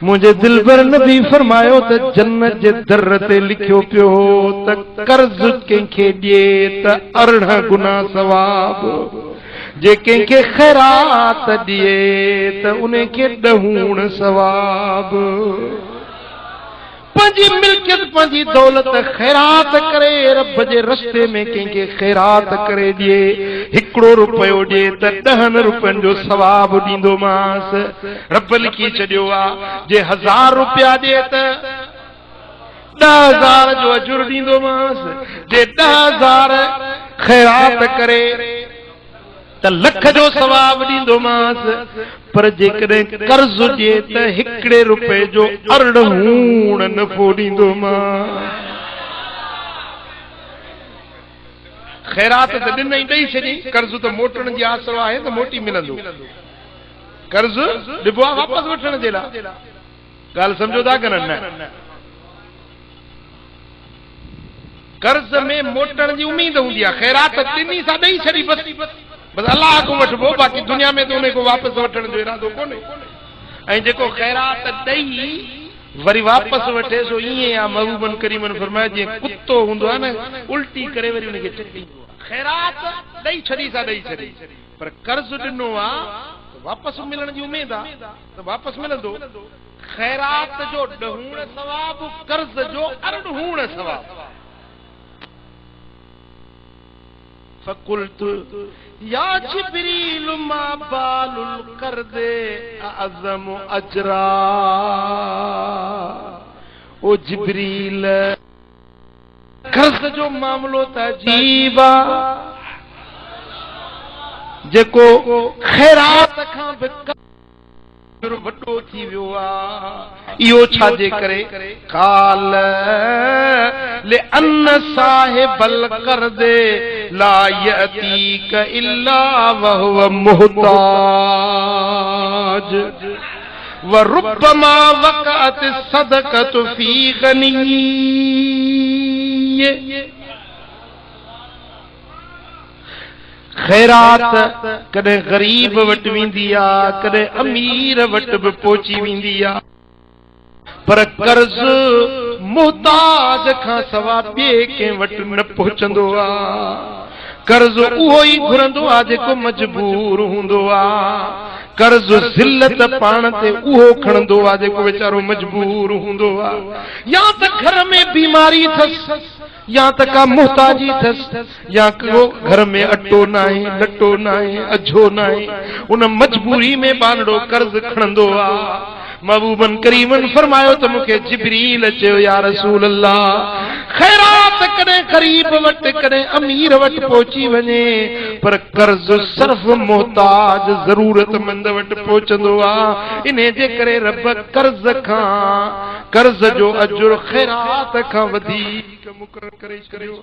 मुझे दिलबर नबी फरमायो त जन्नत जे दर ते लिखियो पियो त कर्ज कंहिंखे ॾिए त 18 गुना सवाब, जे कंहिंखे खैरात ॾिए त उन खे 10 सवाब। पंहिंजी मिल्कियत पंहिंजी दौलत खैरात करे रब जे रस्ते में कंहिंखे खैरात करे ॾिए, 1 रुपयो ॾिए त 10 रुपयनि जो सवाब ॾींदोमांस। रब लिखी छॾियो आहे जे 1000 रुपया ॾिए त 10,000 जो अजुर ॾींदोमांस, जे 10,000 खैरात करे त 1,00,000 जो सवाब ॾींदोमांस। पर जेकॾहिं कर्ज ॾिए त 1 रुपए जो 18 नफ़ो ॾींदोमांस। खैरात त ॾिन ई ॾेई छॾी, कर्ज त मोटण जी आसरो आहे त मोटी मिलंदो। कर्ज ॾिबो आहे वापसि वठण जे लाइ, ॻाल्हि सम्झो था कि न? कर्ज में मोटण जी उम्मीद हूंदी आहे, खैरात ॾिनी सां ॾेई छॾी बस अल्लाह को वठबो, बाक़ी दुनिया में तो उनको वापस वठण जो इरादो कोने। ऐं जेको खैरात ॾेई वरी वापस वठे सो ईअं आहे। महबूबन करीमन फरमाया जीअं कुत्तो हूंदो आहे न, उल्टी करे वरी उनखे चटींदो आहे। खैरात ॾेई छॾी सा ॾेई छॾी, पर कर्ज ॾिनो आहे वापस मिलण जी उम्मीद आहे त वापस मिलंदो। खैरात जो 10 सवाब, कर्ज जो 18 सवाब। फकुल्तु या जिब्रील मा बालुल कर्दे अज़म अजरा। ओ जिब्रील, कर्ज जो मामलो त अजीब आहे, जेको खैरात खां बि वॾो थी वियो आहे। इहो छाजे करे? काल ले अन साहिबल कर्दे ला यतीक इल्ला वहुव मुहताज व रुब्बमा वक़अत सदक़त फी गनी। खैरात कॾहिं गरीब वटि वेंदी आहे, कॾहिं अमीर वटि बि पहुची वेंदी आहे, पर कर्ज मुहताज खां सवा ॿिए कंहिं वटि न पहुचंदो आहे। कर्ज उहो ई घुरंदो आहे जेको मजबूर हूंदो आहे। कर्ज ज़िल्लत पाण ते उहो खणंदो आहे जेको वीचारो मजबूर हूंदो आहे। या त घर में बीमारी अथसि, या त का मुहताजी अथसि, या को घर में अटो न आहे, लटो न आहे, अझो न आहे, उन मजबूरी में बानड़ो कर्ज खणंदो आहे। महबूबन करीमन फरमायो त मूंखे जिब्रील चयो या रसूल अल्लाह, खैरात कॾहिं गरीब वटि कॾहिं अमीर वटि पहुची वञे, पर कर्ज सिर्फ़ मोहताज ज़रूरतमंद वटि पहुचंदो आहे। इन जे करे रब कर्ज जो अजुर खैरात खां वधीक मुक़रर करे छॾियो।